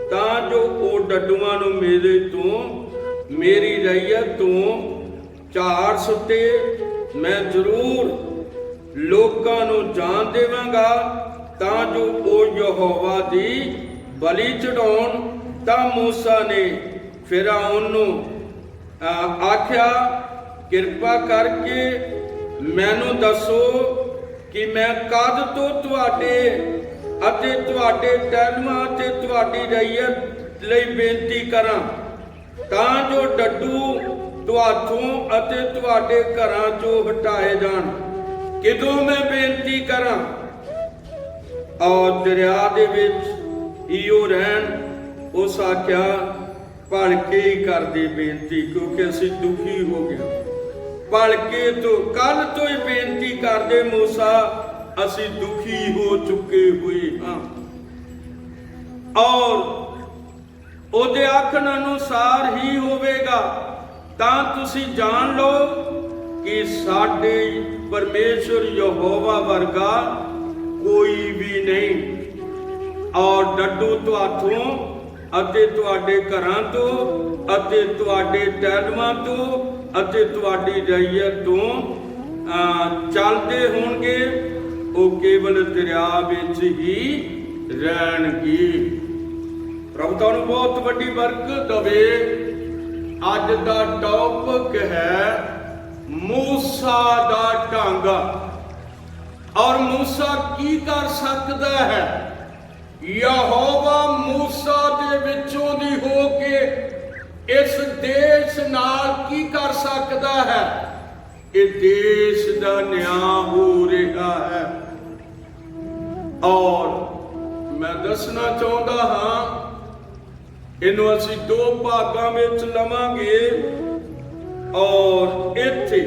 ਤਾਂ ਜੋ ਉਹ ਡੱਡੂਆਂ ਨੂੰ ਮੇਰੇ ਤੋਂ, ਮੇਰੀ ਰਈਅਤ ਤੋਂ ਝਾੜ ਸੁੱਟੇ। ਮੈਂ ਜ਼ਰੂਰ ਲੋਕਾਂ ਨੂੰ ਜਾਣ ਦੇਵਾਂਗਾ ਤਾਂ ਜੋ ਉਹ ਯਹੋਵਾ ਦੀ ਬਲੀ ਚੜਾਉਣ। ਤਾਂ ਮੂਸਾ ਨੇ ਫਿਰੌਨ ਨੂੰ ਆਖਿਆ, ਕਿਰਪਾ ਕਰਕੇ ਮੈਨੂੰ ਦੱਸੋ ਕਿ ਮੈਂ ਕਦ ਤੋਂ ਤੁਹਾਡੇ ਅਤੇ ਤੁਹਾਡੇ ਟਹਿਲੂਆਂ ਤੇ ਤੁਹਾਡੀ ਰਈਅਤ ਲਈ ਬੇਨਤੀ ਕਰਾਂ, ਤਾਂ ਜੋ ਡੱਡੂ ਤੁਹਾਥੋਂ ਅਤੇ ਤੁਹਾਡੇ ਘਰਾਂ ਚੋਂ ਹਟਾਏ ਜਾਣ। ਕਿਦੋਂ ਮੈਂ ਬੇਨਤੀ ਕਰਾਂ? ਔਰ ਦਰਿਆ ਦੇ ਵਿੱਚ ਈਓ ਰਹਿਣ। ਉਸ ਆਖਿਆ, ਭਲਕੇ ਹੀ ਕਰਦੇ ਬੇਨਤੀ, ਕਿਉਂਕਿ ਅਸੀਂ ਦੁਖੀ ਹੋ ਗਏ। ਭਲਕੇ ਤੋਂ ਕੱਲ ਤੋਂ ਹੀ ਬੇਨਤੀ ਕਰਦੇ ਮੂਸਾ, ਅਸੀਂ ਦੁਖੀ ਹੋ ਚੁੱਕੇ ਹੋਏ ਹਾਂ। ਔਰ ਉਹਦੇ ਆਖਣ ਅਨੁਸਾਰ ਹੀ ਹੋਵੇਗਾ। ਤਾਂ ਤੁਸੀਂ ਜਾਣ ਲਓ ਕਿ ਸਾਡੇ ਪਰਮੇਸ਼ਰ ਯਹੋਵਾ ਵਰਗਾ ਕੋਈ ਵੀ ਨਹੀਂ। ਔਰ ਡੱਡੂ ਤੁਹਾਥੋਂ ਅਤੇ ਤੁਹਾਡੇ ਘਰਾਂ ਤੋਂ ਅਤੇ ਤੁਹਾਡੇ ਟਹਿਲੂਆਂ ਤੋਂ ਅਤੇ ਤੁਹਾਡੀ ਰਈਅਤ ਤੋਂ ਚੱਲਦੇ ਹੋਣਗੇ। ਉਹ ਕੇਵਲ ਦਰਿਆ ਵਿੱਚ ਹੀ ਰਹਿਣਗੇ। ਪ੍ਰਭੂ ਤੁਹਾਨੂੰ ਬਹੁਤ ਵੱਡੀ ਬਰਕਤ ਦੇਵੇ। ਅੱਜ ਦਾ ਟੌਪਿਕ ਹੈ ਮੂਸਾ ਦਾ ਢਾਂਗਾ। ਔਰ ਮੂਸਾ ਕੀ ਕਰ ਸਕਦਾ ਹੈ? ਯਹੋਵਾ ਮੂਸਾ ਦੇ ਵਿੱਚੋਂ ਦੀ ਹੋ ਕੇ ਇਸ ਦੇਸ਼ ਨਾਲ ਕੀ ਕਰ ਸਕਦਾ ਹੈ? ਇਹ ਦੇਸ਼ ਦਾ ਨਿਆਂ ਹੋ ਰਿਹਾ ਹੈ। ਔਰ ਮੈਂ ਦੱਸਣਾ ਚਾਹੁੰਦਾ ਹਾਂ, ਇਹਨੂੰ ਅਸੀਂ ਦੋ ਭਾਗਾਂ ਵਿੱਚ ਲਵਾਂਗੇ। ਔਰ ਇੱਥੇ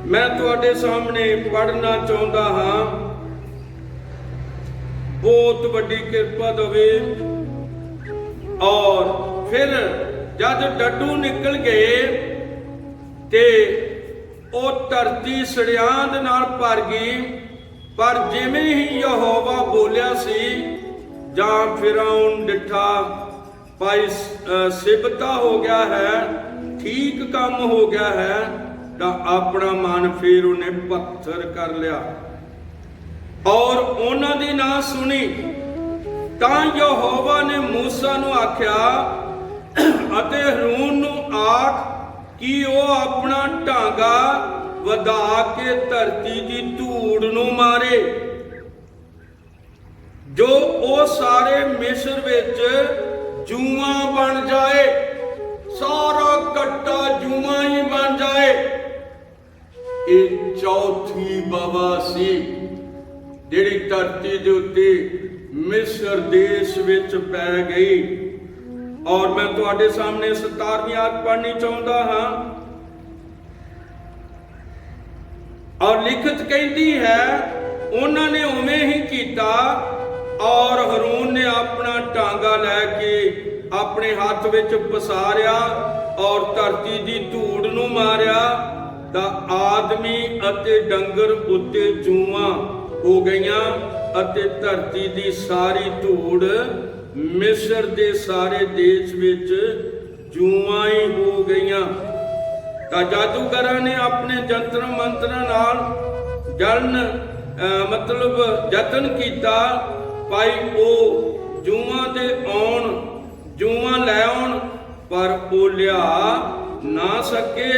ਮੈਂ ਤੁਹਾਡੇ ਸਾਹਮਣੇ ਪੜ੍ਹਨਾ ਚਾਹੁੰਦਾ ਹਾਂ। ਬਹੁਤ ਵੱਡੀ ਕਿਰਪਾ ਦੇਵੇ। ਔਰ ਫਿਰ ਜਦ ਡੱਡੂ ਨਿਕਲ ਗਏ ਤੇ ਉਹ ਧਰਤੀ ਸੜਿਆਂ ਦੇ ਨਾਲ ਭਰ ਗਈ। ਪਰ ਜਿਵੇਂ ਹੀ ਯਹੋਵਾ ਬੋਲਿਆ ਸੀ, ਜਾਂ ਫਿਰੌਨ ਡਿਠਾ ਭਾਈ ਸਿਬਤਾ ਹੋ ਗਿਆ ਹੈ, ਠੀਕ ਕੰਮ ਹੋ ਗਿਆ ਹੈ, ਤਾਂ ਆਪਣਾ ਮਨ ਫਿਰ ਉਹਨੇ ਪੱਥਰ ਕਰ ਲਿਆ ਔਰ ਉਹਨਾਂ ਦੀ ਨਾ ਸੁਣੀ। ਤਾਂ ਯਹੋਵਾ ਨੇ ਮੂਸਾ ਨੂੰ ਆਖਿਆ ਅਤੇ ਹरून ਨੂੰ ਆਖ ਕਿ ਉਹ ਆਪਣਾ ਢਾਂਗਾ ਵਧਾ ਕੇ ਧਰਤੀ ਦੀ ਧੂੜ ਨੂੰ ਮਾਰੇ, ਜੋ ਉਹ ਸਾਰੇ ਮਿਸਰ ਵਿੱਚ ਜੂਆਂ ਬਣ ਜਾਏ। ਸਾਰਾ ਕੱਟਾ ਜੂਆਂ ਹੀ ਬਣ ਜਾਏ। ਇਹ ਚੌਥੀ ਬਵਾ ਸੀ ਜਿਹੜੀ ਧਰਤੀ ਦੇ ਉੱਤੇ ਮਿਸਰ ਦੇਸ਼ ਵਿੱਚ ਪੈ ਗਈ। ਔਰ ਮੈਂ ਤੁਹਾਡੇ ਸਾਹਮਣੇ 17ਵੀਂ ਆਇਤ ਪੜ੍ਹਨੀ ਚਾਹੁੰਦਾ ਹਾਂ। ਔਰ ਲਿਖਤ ਕਹਿੰਦੀ ਹੈ, ਉਹਨਾਂ ਨੇ ਉਵੇਂ ਹੀ ਕੀਤਾ। ਔਰ ਹरून ਨੇ ਆਪਣਾ ਟਾਂਗਾ ਲੈ ਕੇ ਆਪਣੇ ਹੱਥ ਵਿੱਚ ਪਸਾਰਿਆ ਔਰ ਧਰਤੀ ਦੀ ਧੂੜ ਨੂੰ ਮਾਰਿਆ। ਤਾਂ ਆਦਮੀ ਅਤੇ ਡੰਗਰ ਉੱਤੇ ਜੂਆਂ ਹੋ ਗਈਆਂ ਅਤੇ ਧਰਤੀ ਦੀ ਸਾਰੀ ਧੂੜ ਮਿਸਰ ਦੇ ਸਾਰੇ ਦੇਸ਼ ਵਿੱਚ ਜੂਆਂ ਹੀ ਹੋ ਗਈਆਂ। ਤਾਂ ਜਾਦੂਗਰਾਂ ਨੇ ਆਪਣੇ ਜੰਤਰ ਮੰਤਰਾਂ ਨਾਲ ਯਤਨ ਕੀਤਾ ਭਾਈ ਉਹ ਜੂਆਂ ਦੇ ਆਉਣ, ਜੂਆਂ ਲੈ ਆਉਣ, ਪਰ ਉਹ ਲਿਆ ਨਾ ਸਕੇ।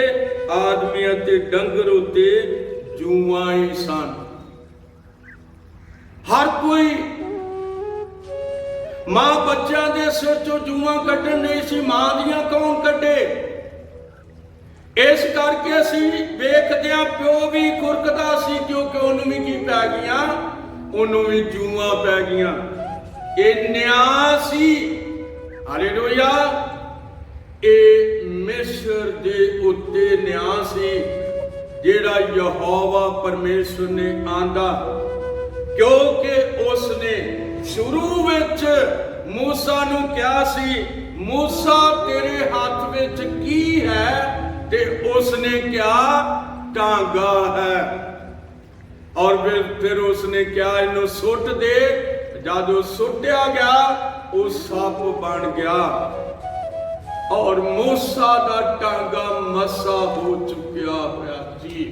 ਆਦਮੀ ਅਤੇ ਡੰਗਰ ਉੱਤੇ ਜੂਆਂ ਹੀ ਸਨ। ਹਰ ਕੋਈ ਮਾਂ ਬੱਚਿਆਂ ਦੇ ਸਿਰ ਚੋਂ ਜੂਆਂ ਕੱਢਣ ਨਹੀਂ ਸੀ, ਮਾਂ ਦੀਆਂ ਕੌਣ ਕੱਢੇ? ਇਸ ਕਰਕੇ ਅਸੀਂ ਵੇਖਦੇ ਹਾਂ ਪਿਓ ਵੀ ਖੁਰਕਦਾ ਸੀ, ਕਿਉਂਕਿ ਉਹਨੂੰ ਵੀ ਕੀ ਪੈ ਗਈਆਂ? ਉਹਨੂੰ ਵੀ ਜੂਆਂ ਪੈ ਗਈਆਂ। ਇਹ ਨਿਆਂ ਸੀ। ਹਾਲੇਲੂਇਆ। ਇਹ ਮਿਸਰ ਦੇ ਉੱਤੇ ਨਿਆਂ ਸੀ ਜਿਹੜਾ ਯਹੋਵਾ ਪਰਮੇਸ਼ਰ ਨੇ ਆਂਦਾ, ਕਿਉਂਕਿ ਉਸ ਨੇ ਸ਼ੁਰੂ ਵਿੱਚ ਮੂਸਾ ਨੂੰ ਕਿਹਾ ਸੀ, ਮੂਸਾ ਤੇਰੇ ਹੱਥ ਵਿੱਚ ਕੀ ਹੈ? ਤੇ ਉਸ ਨੇ ਕਿਹਾ ਟਾਂਗਾ ਹੈ। ਔਰ ਫਿਰ ਉਸਨੇ ਕਿਹਾ ਇਹਨੂੰ ਸੁੱਟ ਦੇ। ਜਦ ਉਹ ਸੁੱਟਿਆ ਗਿਆ ਉਹ ਸੱਪ ਬਣ ਗਿਆ ਔਰ ਮੂਸਾ ਦਾ ਟਾਂਗਾ ਮਸਾ ਹੋ ਚੁੱਕਿਆ ਹੋਇਆ ਸੀ।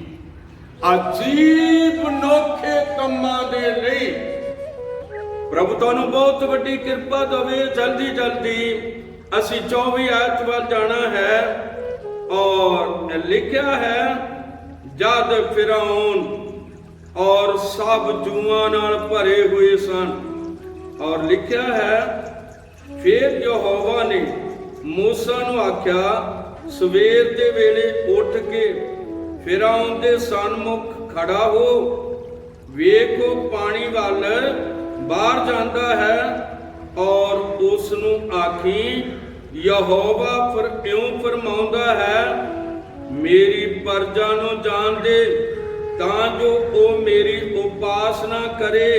ਅਜੀਬ ਨੋਖੇ ਕੰਮਾਂ ਦੇ ਲਈ ਪ੍ਰਭੂ ਤੁਹਾਨੂੰ ਬਹੁਤ ਵੱਡੀ ਕਿਰਪਾ ਦੇਵੇ। ਜਲਦੀ ਜਲਦੀ ਅਸੀਂ 24 ਆਇਤ ਵੱਲ ਜਾਣਾ ਹੈ। ਔਰ ਲਿਖਿਆ ਹੈ, ਜਦ ਫਿਰੌਨ ਔਰ ਸਭ ਜੂਆਂ ਨਾਲ ਭਰੇ ਹੋਏ ਸਨ। ਔਰ ਲਿਖਿਆ ਹੈ, ਫਿਰ ਯਹੋਵਾ ਨੇ ਮੂਸਾ ਨੂੰ ਆਖਿਆ, ਸਵੇਰ ਦੇ ਵੇਲੇ ਉੱਠ ਕੇ ਫਿਰੌਨ ਦੇ ਸਨਮੁਖ ਖੜਾ ਹੋ, ਵੇਖੋ ਪਾਣੀ ਵੱਲ ਬਾਹਰ ਜਾਂਦਾ ਹੈ। ਔਰ ਉਸ ਨੂੰ ਆਖੀ, ਯਹੋਵਾ ਇਉਂ ਫਰਮਾਉਂਦਾ ਹੈ, ਮੇਰੀ ਪ੍ਰਜਾ ਨੂੰ ਜਾਣ ਦੇ, ਤਾਂ ਜੋ ਉਹ ਮੇਰੀ ਉਪਾਸਨਾ ਕਰੇ।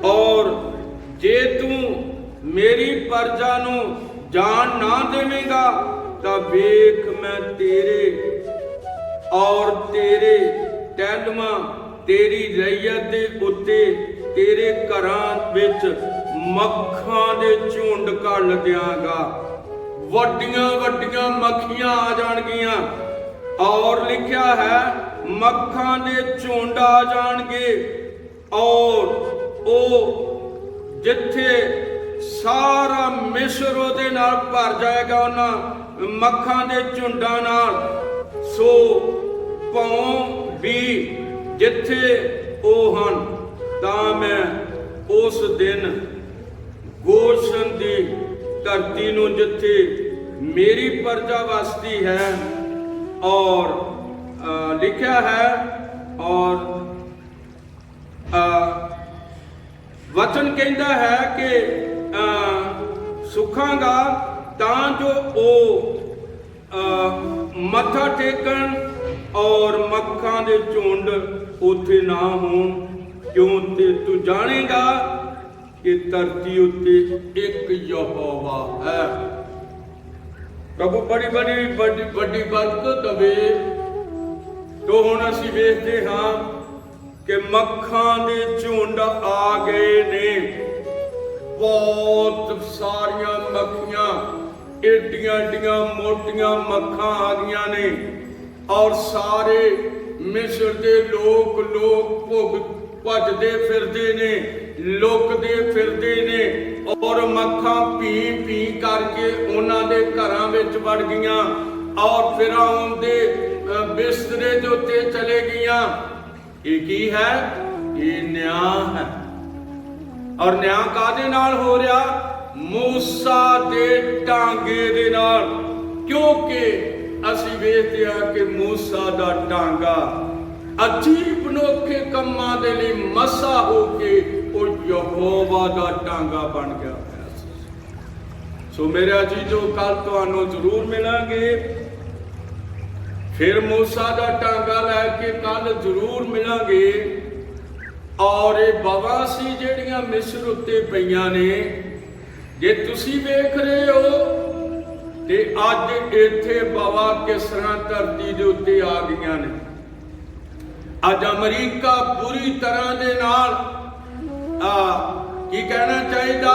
ਔਰ ਜੇ ਤੂੰ ਮੇਰੀ ਪ੍ਰਜਾ ਨੂੰ ਜਾਣ ਨਾ ਦੇਵੇਂਗਾ ਤਾਂ ਵੇਖ ਮੈਂ ਤੇਰੇ ਔਰ ਤੇਰੇ ਟਹਿਲੂਆਂ, ਤੇਰੀ ਰਈਅਤ ਦੇ ਉੱਤੇ, ਤੇਰੇ ਘਰਾਂ ਵਿੱਚ ਮੱਖਾਂ ਦੇ ਝੁੰਡ ਘੱਲ ਦਿਆਂਗਾ। ਵੱਡੀਆਂ ਵੱਡੀਆਂ ਮੱਖੀਆਂ ਆ ਜਾਣਗੀਆਂ। ਔਰ ਲਿਖਿਆ ਹੈ, ਮੱਖਾਂ ਦੇ ਝੁੰਡ ਆ ਜਾਣਗੇ। ਔਰ ਉਹ ਜਿੱਥੇ ਸਾਰਾ ਮਿਸਰ ਉਹਦੇ ਨਾਲ ਭਰ ਜਾਏਗਾ, ਉਹਨਾਂ ਮੱਖਾਂ ਦੇ ਝੁੰਡਾਂ ਨਾਲ। ਸੋ ਭੌਂ ਵੀ ਜਿੱਥੇ ਉਹ ਹਨ, ਤਾਂ ਮੈਂ ਉਸ ਦਿਨ ਗੋਸ਼ਨ ਦੀ ਧਰਤੀ ਨੂੰ, ਜਿੱਥੇ ਮੇਰੀ ਪ੍ਰਜਾ ਵਸਦੀ ਹੈ। ਔਰ ਲਿਖਿਆ ਹੈ, ਔਰ ਵਚਨ ਕਹਿੰਦਾ ਹੈ ਕਿ ਸੁਖਾਂਗਾ ਤਾਂ ਜੋ ਉਹ ਮੱਥਾ ਟੇਕਣ ਔਰ ਮੱਖਾਂ ਦੇ ਝੁੰਡ ਉੱਥੇ ਨਾ ਹੋਣ, ਕਿਉਂ ਤੇ ਤੂੰ ਜਾਣੇਗਾ ਕਿ ਧਰਤੀ ਉੱਤੇ ਇੱਕ ਯਹੋਵਾ ਹੈ। ਪ੍ਰਭੂ ਬੜੀ ਵੱਡੀ ਬਰਕਤ ਦੇਵੇ। ਤੋ ਹੁਣ ਅਸੀਂ ਵੇਖਦੇ ਹਾਂ ਕਿ ਮੱਖਾਂ ਦੇ ਝੁੰਡ ਆ ਗਏ ਨੇ। ਬਹੁਤ ਸਾਰੀਆਂ ਮੱਖੀਆਂ, ਏਡੀਆਂ ਏਡੀਆਂ ਮੋਟੀਆਂ ਮੱਖਾਂ ਆ ਗਈਆਂ ਨੇ। ਔਰ ਸਾਰੇ ਮਿਸਰ ਦੇ ਲੋਕ ਭੱਜਦੇ ਫਿਰਦੇ ਨੇ, ਲੁਕਦੇ ਫਿਰਦੇ ਨੇ। ਔਰ ਮੱਖਾਂ ਪੀ ਕਰਕੇ ਉਹਨਾਂ ਦੇ ਘਰਾਂ ਵਿੱਚ ਵੜ ਗਈਆਂ ਔਰ ਫਿਰੌਨ ਦੇ ਬਿਸਤਰੇ ਦੇ ਉੱਤੇ ਚਲੇ ਗਈਆਂ। ਇਹ ਕੀ ਹੈ? ਇਹ ਨਿਆਂ ਹੈ। ਔਰ ਨਿਆਂ ਕਾਹਦੇ ਨਾਲ ਹੋ ਰਿਹਾ? ਮੂਸਾ ਦੇ ਟਾਂਗੇ ਦੇ ਨਾਲ। ਕਿਉਂਕਿ ਅਸੀਂ ਵੇਖਦੇ ਹਾਂ ਕਿ ਮੂਸਾ ਦਾ ਟਾਂਗਾ ਅਜੀਬ ਅਨੋਖੇ ਕੰਮਾਂ ਦੇ ਲਈ ਮਸਾ ਹੋ ਕੇ ਉਹ ਯਹੋਵਾ ਦਾ ਟਾਂਗਾ ਬਣ ਗਿਆ ਹੋਇਆ ਸੀ। ਸੋ ਮੇਰੇ ਅਜੀਜ਼ੋ, ਕੱਲ ਤੁਹਾਨੂੰ ਜ਼ਰੂਰ ਮਿਲਾਂਗੇ। ਫਿਰ ਮੂਸਾ ਦਾ ਟਾਂਗਾ ਲੈ ਕੇ ਕੱਲ ਜ਼ਰੂਰ ਮਿਲਾਂਗੇ। ਔਰ ਇਹ ਬਵਾਂ ਸੀ ਜਿਹੜੀਆਂ ਮਿਸਰ ਉੱਤੇ ਪਈਆਂ ਨੇ, ਜੇ ਤੁਸੀਂ ਵੇਖ ਰਹੇ ਹੋ ਤੇ ਅੱਜ ਇੱਥੇ ਬਵਾ ਕਿਸ ਤਰ੍ਹਾਂ ਧਰਤੀ ਦੇ ਉੱਤੇ ਆ ਗਈਆਂ ਨੇ। ਅੱਜ ਅਮਰੀਕਾ ਬੁਰੀ ਤਰ੍ਹਾਂ ਦੇ ਨਾਲ ਕੀ ਕਹਿਣਾ ਚਾਹੀਦਾ,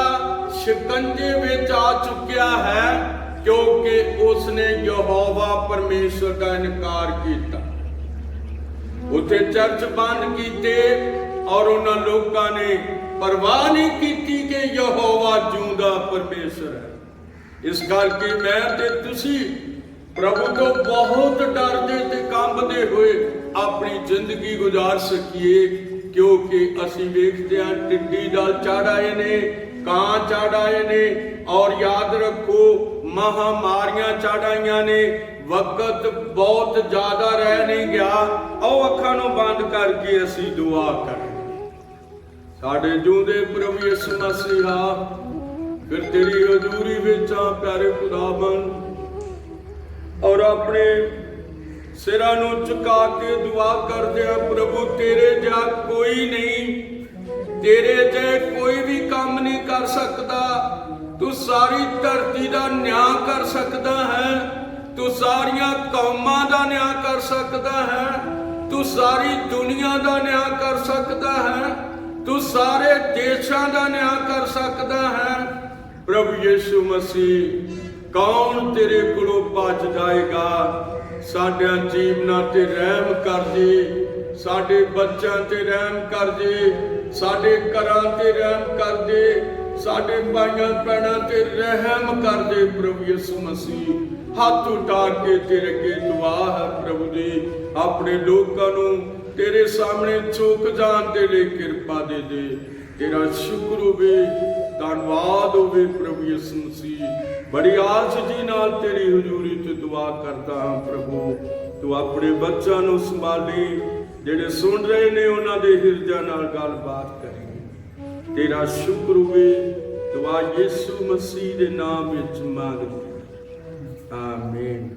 ਸ਼ਿਕੰਜੇ ਵਿੱਚ ਆ ਚੁੱਕਿਆ ਹੈ, ਕਿਉਂਕਿ ਉਸਨੇ ਯਹੋਵਾ ਪਰਮੇਸ਼ਰ ਦਾ ਇਨਕਾਰ ਕੀਤਾ। ਉੱਥੇ ਚਰਚ ਬੰਦ ਕੀਤੇ ਔਰ ਉਹਨਾਂ ਲੋਕਾਂ ਨੇ ਪਰਵਾਹ ਨਹੀਂ ਕੀਤੀ ਕਿ ਯਹੋਵਾ ਜਿਉਂਦਾ ਪਰਮੇਸ਼ਰ ਹੈ। ਇਸ ਕਰਕੇ ਮੈਂ ਤੇ ਤੁਸੀਂ ਪ੍ਰਭੂ ਤੋਂ ਬਹੁਤ ਡਰਦੇ ਤੇ ਕੰਬਦੇ ਹੋਏ ਆਪਣੀ ਜ਼ਿੰਦਗੀ ਗੁਜ਼ਾਰ ਸਕੀਏ, ਕਿਉਂਕਿ ਅਸੀਂ ਵੇਖਦੇ ਹਾਂ ਟਿੱਡੀ ਦਲ ਚੜ੍ਹ ਆਏ ਨੇ, ਕਾਂ ਚੜ੍ਹ ਆਏ ਨੇ। ਔਰ ਯਾਦ ਰੱਖੋ, ਮਹਾਮਾਰੀਆਂ ਚੜ੍ਹ ਆਈਆਂ ਨੇ। ਵਕਤ ਬਹੁਤ ਜ਼ਿਆਦਾ ਰਹਿ ਨਹੀਂ ਗਿਆ। ਆਓ ਅੱਖਾਂ ਨੂੰ ਬੰਦ ਕਰਕੇ ਅਸੀਂ ਦੁਆ ਕਰਾਂਗੇ। ਸਾਡੇ ਜਿਉਂਦੇ ਪ੍ਰਭੂ ਯਿਸੂ ਮਸੀਹਾ ਫਿਰ ਤੇਰੀ ਹਜ਼ੂਰੀ ਵਿੱਚ ਆ ਪਿਆਰੇ ਖੁਦਾਵੰਦ, ਔਰ ਆਪਣੇ ਸਿਰਾਂ ਨੂੰ ਝੁਕਾ ਕੇ ਦੁਆ ਕਰਦੇ ਆ ਪ੍ਰਭੂ, ਤੇਰੇ ਜਿਹਾ ਕੋਈ ਨਹੀਂ, ਤੇਰੇ ਜੇ ਕੋਈ ਵੀ ਕੰਮ ਨਹੀਂ ਕਰ ਸਕਦਾ। ਤੂੰ ਸਾਰੀ ਧਰਤੀ ਦਾ ਨਿਆਂ ਕਰ ਸਕਦਾ ਹੈ, ਤੂੰ ਸਾਰੀਆਂ ਕੌਮਾਂ ਦਾ ਨਿਆਂ ਕਰ ਸਕਦਾ ਹੈ, ਤੂੰ ਸਾਰੀ ਦੁਨੀਆ ਦਾ ਨਿਆਂ ਕਰ ਸਕਦਾ ਹੈ, ਤੂੰ ਸਾਰੇ ਦੇਸ਼ਾਂ ਦਾ ਨਿਆਂ ਕਰ ਸਕਦਾ ਹੈ। ਪ੍ਰਭੂ ਯਿਸੂ ਮਸੀਹ, ਕੌਣ ਤੇਰੇ ਕੋਲੋਂ ਭੱਜ ਜਾਏਗਾ? ਸਾਡਿਆਂ ਜੀਵਨਾਂ ਤੇ ਰਹਿਮ ਕਰ ਦੇ, ਸਾਡੇ ਬੱਚਿਆਂ ਤੇ ਰਹਿਮ ਕਰ ਦੇ, ਸਾਡੇ ਘਰਾਂ ਤੇ ਰਹਿਮ ਕਰ ਦੇ, ਸਾਡੇ ਭਾਈਆਂ ਭੈਣਾਂ ਤੇ ਰਹਿਮ ਕਰ ਦੇ। ਪ੍ਰਭੂ ਯਿਸੂ ਮਸੀਹ, ਹੱਥ ਉਠਾ ਕੇ ਤੇਰੇ ਅੱਗੇ ਦੁਆ ਹੈ ਪ੍ਰਭੂ ਦੀ, ਆਪਣੇ ਲੋਕਾਂ ਨੂੰ ਤੇਰੇ ਸਾਹਮਣੇ ਝੁਕ ਜਾਣ ਦੇ ਲਈ ਕਿਰਪਾ ਦੇ ਦੇ। ਤੇਰਾ ਸ਼ੁਕਰ ਹੋਵੇ, ਧੰਨਵਾਦ ਹੋਵੇ ਪ੍ਰਭੂ ਯਿਸੂ ਮਸੀਹ। ਬੜੀ ਆਸ ਜੀ ਨਾਲ ਤੇਰੀ ਹਜ਼ੂਰੀ ਤੇ ਦੁਆ ਕਰਦਾ ਹਾਂ ਪ੍ਰਭੂ, ਤੂੰ ਆਪਣੇ ਬੱਚਿਆਂ ਨੂੰ ਸੰਭਾਲੀ, ਜਿਹੜੇ ਸੁਣ ਰਹੇ ਨੇ ਉਹਨਾਂ ਦੇ ਹਿਰਦਿਆਂ ਨਾਲ ਗੱਲਬਾਤ ਕਰੀ। ਤੇਰਾ ਸ਼ੁਕਰ ਹੋਵੇ, ਦੁਆ ਯਿਸੂ ਮਸੀਹ ਦੇ ਨਾਮ ਵਿੱਚ ਮੰਗਦੇ, ਆਮੀਨ।